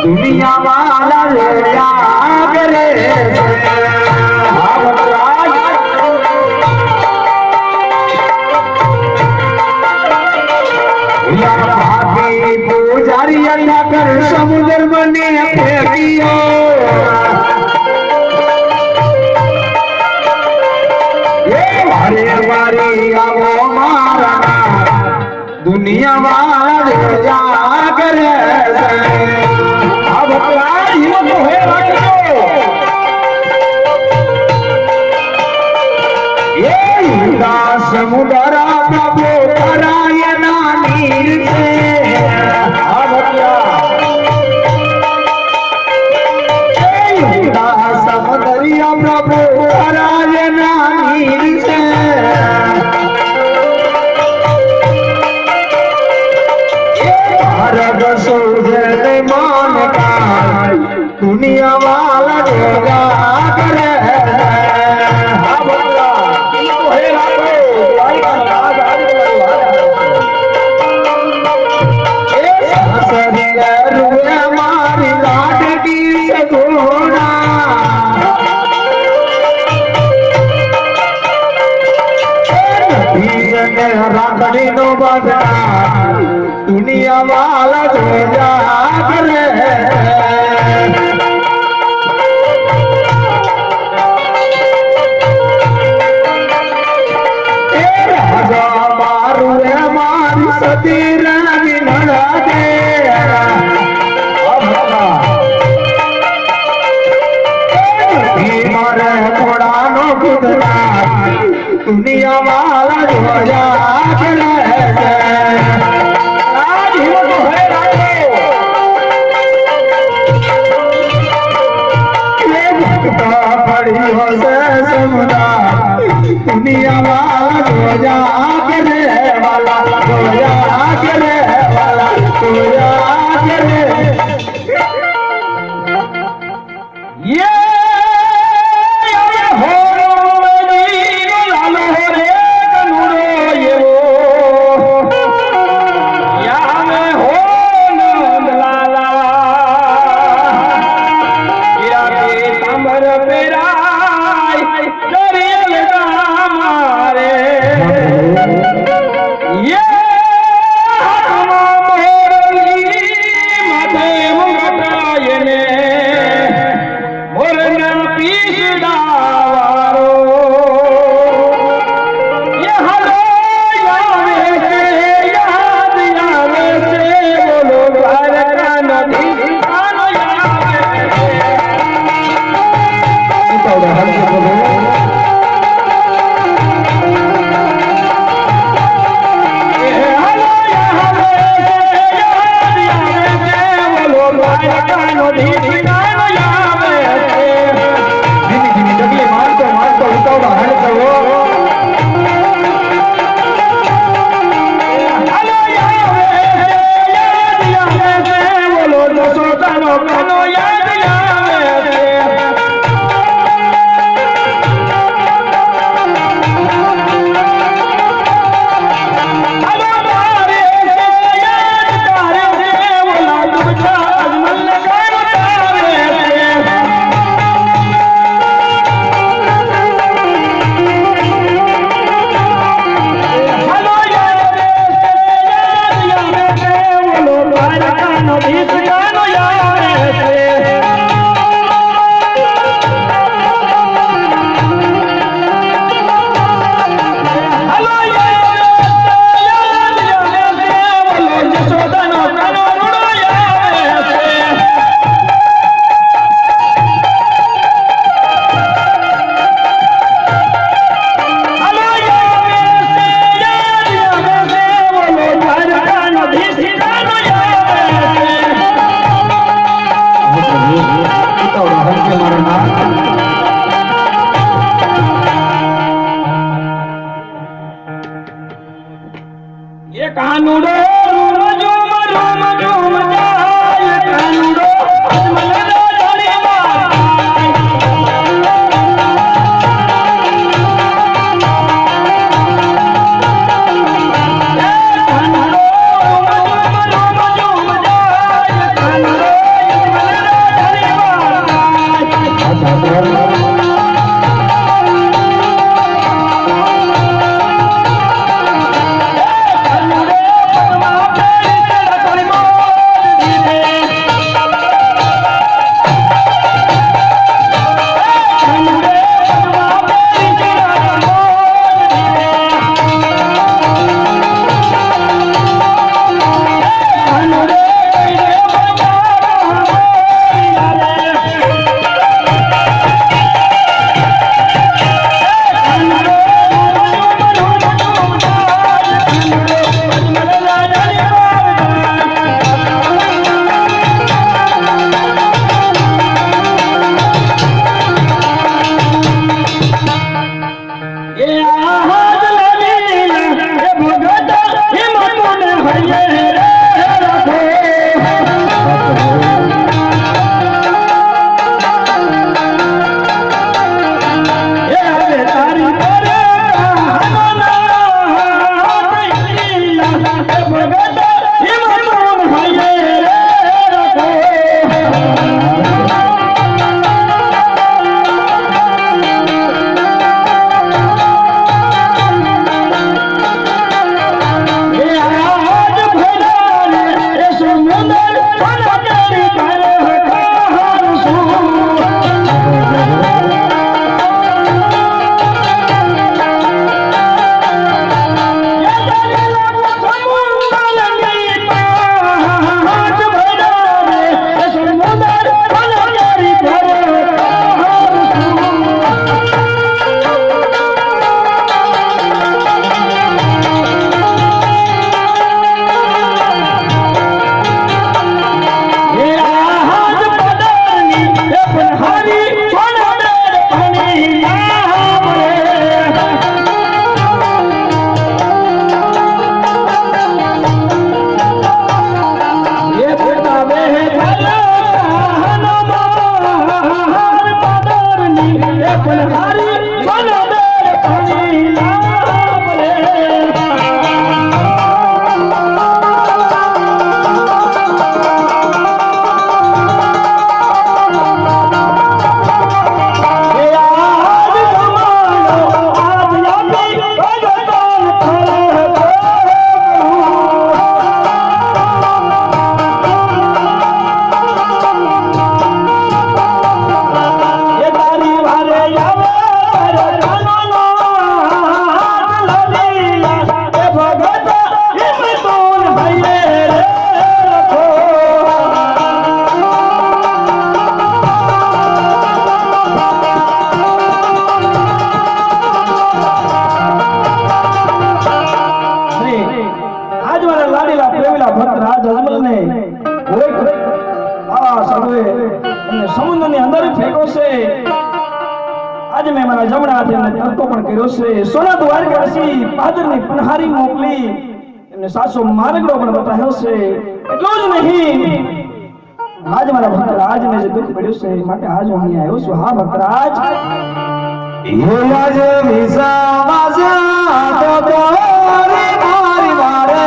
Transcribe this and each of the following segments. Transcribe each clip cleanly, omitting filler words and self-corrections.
दुनिया वाला याद रे पुजारी अल्लाह कर समुद्र बने फेंकियो ये वारे वारे आवो मारा दुनिया वाले जागर अब हिम्मत है रखो ये समुद्र प्रभु परायना नीर से समुद्रिया प्रभु परायना नीर से मान का दुनिया वाला जगा करे हमारी लाट की घोड़ा राखड़ी नो बजा दुनिया वाला जोजा करे राजा मारू हमारी सतीर नड़ा दे मारे थोड़ा नो गुदरा दुनिया वाला जोजा करे दुनिया वाला ये અજમલ ને ખરેખર આ સાધુએ એમને સમુદ્રની અંદર ફેંકો છે. આજે મેં મારા જમણા હાથે એમને તરતો પણ કર્યો છે. સોના દ્વારકાવાસી પાદરની પનહારી મોકલી એમને સાચો માર્ગડો પણ બતાવ્યો છે. એટલું જ નહીં, આજ મારા ભક્તરાજ ને જે દુઃખ પડ્યું છે એ માટે આજ હું અહીંયા આવ્યો છું. હા ભક્તરાજ, આજે વિસાવા તો મારી વારે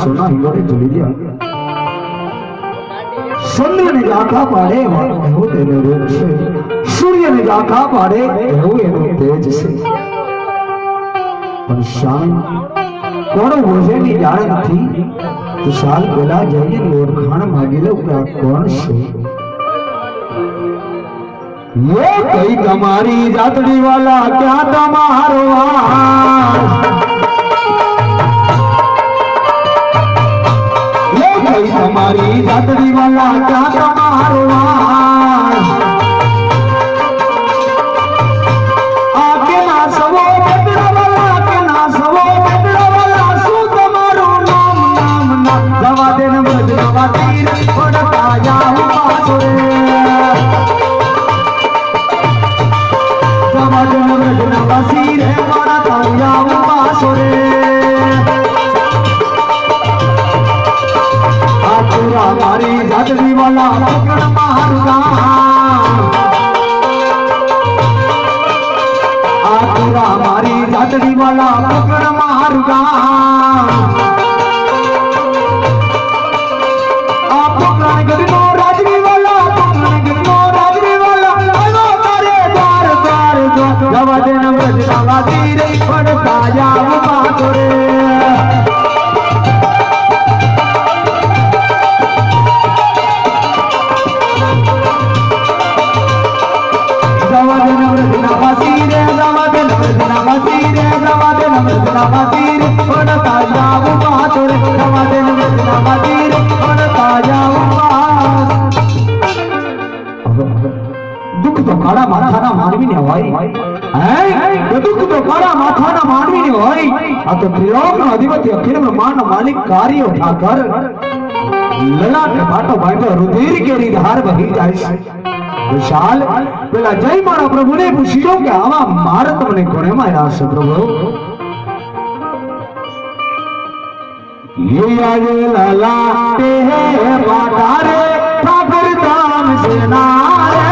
સોના હિંગોળે ઝૂલી ગયા. ચંદ્રને આખા પાડે એવો તેનો રૂપ છે, સૂર્યને આખા પાડે એવું એનો તેજ છે. પણ શામ કોણ બોજે ની જાણ નથી. તો સાલ પેલા જઈને ઓળખાણ માગી લો કે આ કોણ છે. ये कई तुम्हारी जातड़ी वाला क्या तुम्हारो ये कई तुम्हारी जातड़ी वाला क्या तुम्हारो आके ना सवो बेटड़ा वाला के ना सवो बेटड़ा वाला सु तुम्हारो नाम नाम ना दवा देन ब्रज दवा तीर पड़ता जाऊं पासोरे वसीर है बड़ा तारिया पासोरे आपुरा मारी जातरी वाला पकड़ मारूंगा आपुरा मारी जातरी वाला पकड़ मारूंगा आप पकड़ गरीबों राजवी वाला पकड़ गरीबों राजवी वाला दवा देना ब्रज दवा तीर पड़ता जाऊं पासोरे दवा देना ब्रज दवा तीर दवा देना ब्रज दवा तीर दवा देना ब्रज दवा तीर पड़ता जाऊं पासोरे दवा देना ब्रज दवा तीर पड़ता जाऊं दुख तो काड़ा माथा ना मानवी ने होई दुख तो काड़ा माथा ना मानवी ने होई आ तो त्रिलोक नो अधिपति अखिल ब्रह्मांड नो मालिक कार्य उठाकर ललाट बाटो बाटो रुधिर केरी धार बही जाय विशाल पेला जय मारा प्रभु ने पूछियो के आवा मारत मने कोणे मार्या छे प्रभु ये आगे ललाटे है बाटारे ठाकुर धाम से नारे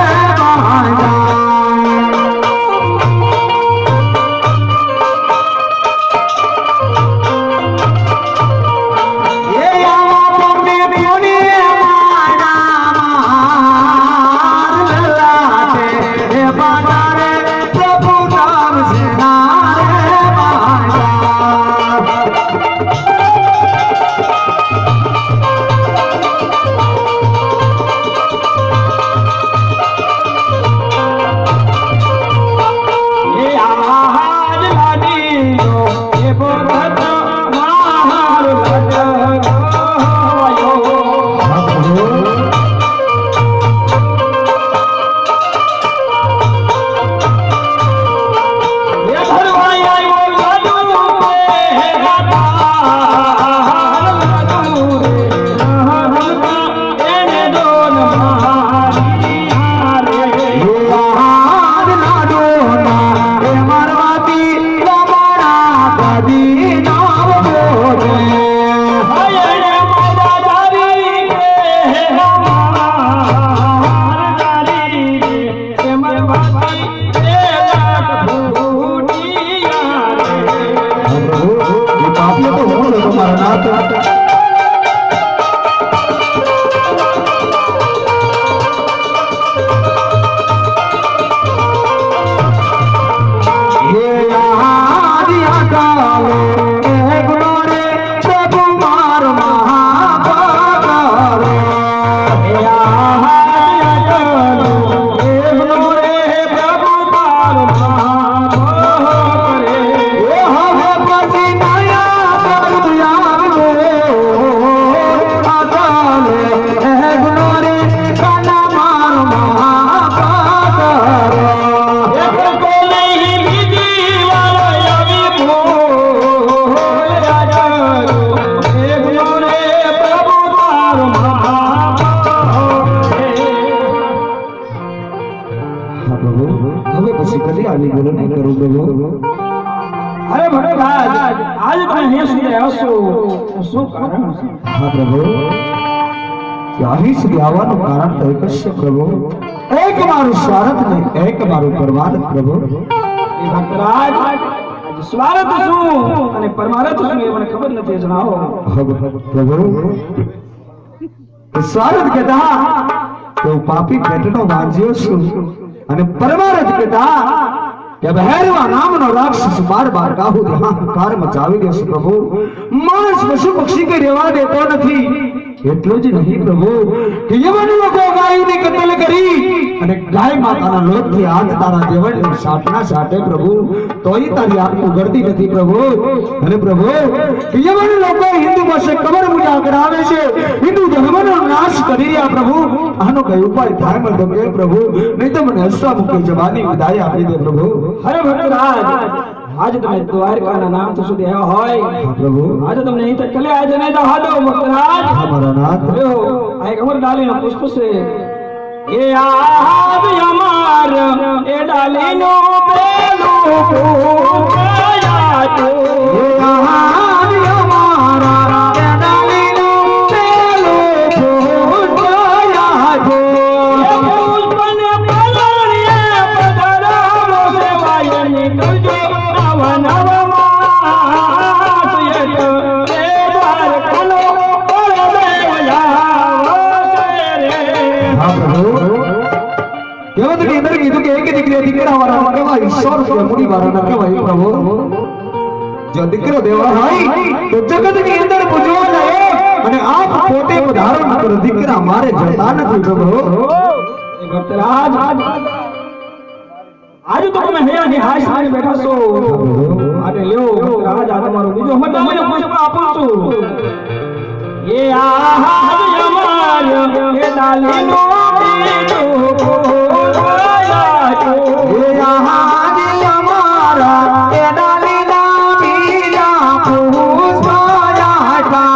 વિનંતી કરું પ્રભુ. અરે ભગતરાજ આજ તમે અહીંયા સુધી આવશો તો શું કારણ છે? હા પ્રભુ, અહીં સુધી આવવાનું કારણ તો એક જ છે પ્રભુ. એક મારું સ્વાર્થ ને એક મારું પરમાર્થ પ્રભુ. એ ભગતરાજ આજે સ્વાર્થ શું અને પરમાર્થ શું એ મને ખબર નથી, જણાવો. પ્રભુ, સ્વાર્થ કહેતા તો પાપી પેટનો વાંજ્યો છું અને પરમાર્થ કહેતા કે ભૈરવા નામનો રાક્ષસ બાર ગાહુ હાહાકાર મચાવી દેશે પ્રભુ. માણસ પશુ પક્ષી કઈ રહેવા દેતો નથી. એટલું જ નહીં પ્રભુ, કે યવન લોકો ગાયની કતલ કરી અને ગાય માતાના લોટથી હાથ તારા દેવળની સાટના સાટે પ્રભુ, તોય તારી આંખ ઉઘડતી નથી પ્રભુ. અને પ્રભુ, કે યવન લોકો હિન્દુ પાસે કબર પૂજા કરાવે છે, હિન્દુ ધર્મનો નાશ કરી રહ્યા પ્રભુ. આનો કઈ ઉપાય થાય મને તો કે પ્રભુ, નહીં તો મને હસવા મૂકી જવાની વિદાય આપી દે પ્રભુ. અરે ભગતરાજ આજે તમે દ્વારકાના નામ તો સુધી આવ્યા હોય પ્રભુ, આજે તમને અહીં તક કલે આજે નહીં તો હાદો ભગતરાજ. અમારા નાથ લ્યો આ એક અમર ડાલીનો પુષ્પ છે. એ આજ અમાર એ ડાલીનો પેલું ફૂલ આયા જો દીકરો દેવા હોય તો જગતની અંદર પૂજવા જાય અને આપ પોતે ધારણ કરો. દીકરા મારે જતા નથી પ્રભુ. ભક્તરાજ આજે તો તમે હૈયાની હાશ હાશ બેઠા છો. આજે લ્યો ભક્તરાજ આ તમારો બીજો મત મને પુષ્પ આપું છું. એ આહાજ અમાર એ ડાલીનો બીજો ફૂલ આયા છે. એ આહાજ અમારા એ ડાલીના બીજા પુષ્પ આયા છે.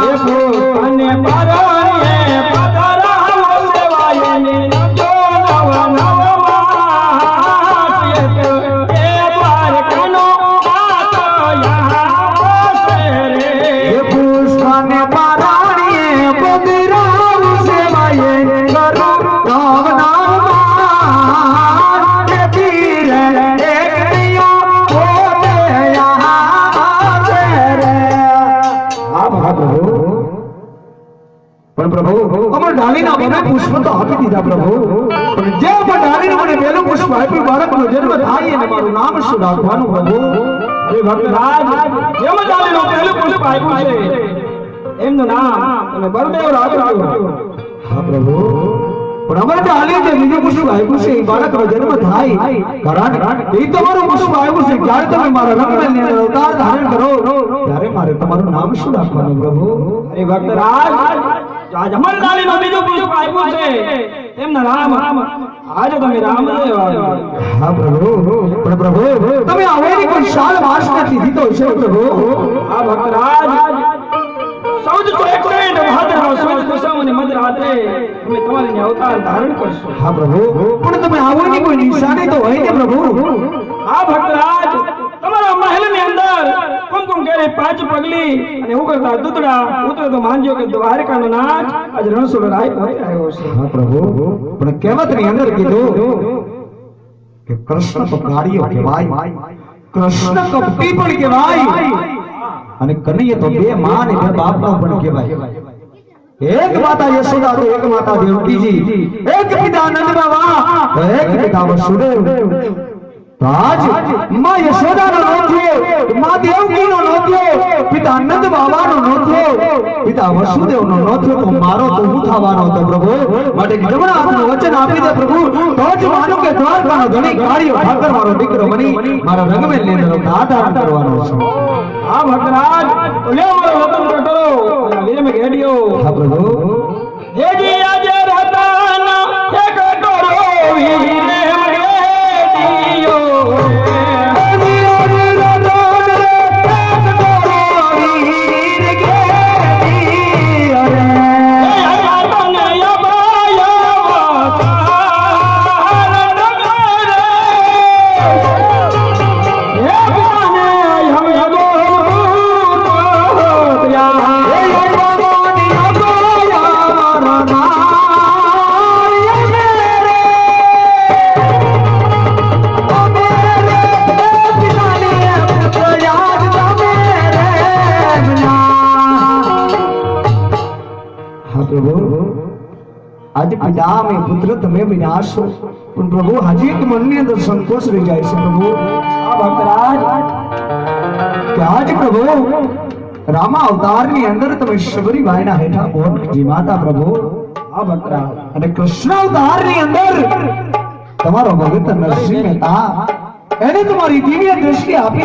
એ પુષ્પને પરણીએ પધરાવો સેવાયની નજો નવ નવ માસ. એ દ્વારકાનો માત યા રે. એ પુષ્પને પારાણીએ પધરાવ સેવાયે કરો રામ નામ માન. એ તીરે એક દિયો પોતે આવે રે. હા પ્રભુ, પણ પ્રભુ અમાર ડાલીના મને પુષ્પ તો આપી દીધા પ્રભુ, પણ જે પણ ડાલીને મને પહેલું પુષ્પ આપ્યું, બાળકનો જન્મ થાય અને મારું નામ શું રાખવાનું પ્રભુ? અરે ભક્તરાજ જેમ ડાલીનો પહેલું પુષ્પ આપ્યું છે એમનું નામ તમે બળદેવ રાખજો. હા પ્રભુ, પણ અમારે ડાલી જે બીજું પુષ્પ આપ્યું છે એ બાળકનો જન્મ થાય કારણ એ તમારું પુષ્પ આવ્યું છે. જ્યારે તમે મારા રંગમેલની અંદર અવતાર ધારણ કરો ત્યારે મારે તમારું નામ શું રાખવાનું પ્રભુ? અરે ભક્તરાજ આજ અમર ડાલીનો બીજું પુષ્પ આપ્યું છે એમના નામ આજે તમે રામદેવ આવ્યો. હા પ્રભુ, પણ પ્રભુ તમે આવેલી કોઈ શાલ વાસના કીધી તો છે પ્રભુ. આ ભક્તરાજ સૌદ તો એક મિનિટ ભાદરવા સુદ કુસુમની મધરાત્રે તમે તમારી અવતાર ધારણ કરશો. હા પ્રભુ, પણ તમે આવેલી કોઈ નિશાની તો હોય ને પ્રભુ. આ ભક્તરાજ તમારા મહેલની અંદર કુમકુમ કેરી પાંચ પગલી અને ઉગરતા દૂધડા ઉતરે તો માનજો કે દ્વારકાનો નાચ આજ રણછોડ રાય પોતે આવ્યો છે. હા પ્રભુ, પણ કહેવતની અંદર કીધું કે કૃષ્ણ તો કાર્યો કહેવાય, કૃષ્ણ કપટી પણ કહેવાય અને કનૈયા તો બે માં ને બે બાપનો પણ કહેવાય. એક માતા યશોદા તો એક માતા દેવકીજી, એક પિતા નંદ બાબા તો એક પિતા વસુદેવ. તો આજ માં યશોદાનો નોંધ્યો, માં દેવકીનો નોંધ્યો, પિતા નંદ બાબાનો નોંધ્યો, પિતા વસુદેવનો નોંધ્યો, તો મારો તો હું થવાનો હતો પ્રભુ. માટે જમણા હાથનું વચન આપી દે પ્રભુ, તો જ માનું કે દ્વારકાનો ધણી કાળિયો ઠાકર મારો દીકરો બની મારા રંગમેલની અંદર અવતાર કરવાનો છે. આ ભક્તરાજ લ્યો મારો વતન કટો અને વીર મે ઘેડિયો. હા પ્રભુ, જેજી આજે રતાના એક ટોરો વીર મે ઘેડિયો. હા પ્રભુ આજે પિતા મેં પુત્ર તમે વિનાશો પણ પ્રભુ હજી એક મનની અંદર સંતોષ રહી જાય છે પ્રભુ આ ભક્તરાજ કે આજ પ્રભુ રામા અવતારની અંદર તમે શબરી બાઈના હેઠા બોલ જીમાતા પ્રભુ આ ભક્તરાજ અને કૃષ્ણ અવતારની અંદર તમારો ભગત નરસિંહ મહેતા એને તમારી દિવ્ય દ્રષ્ટિ આપી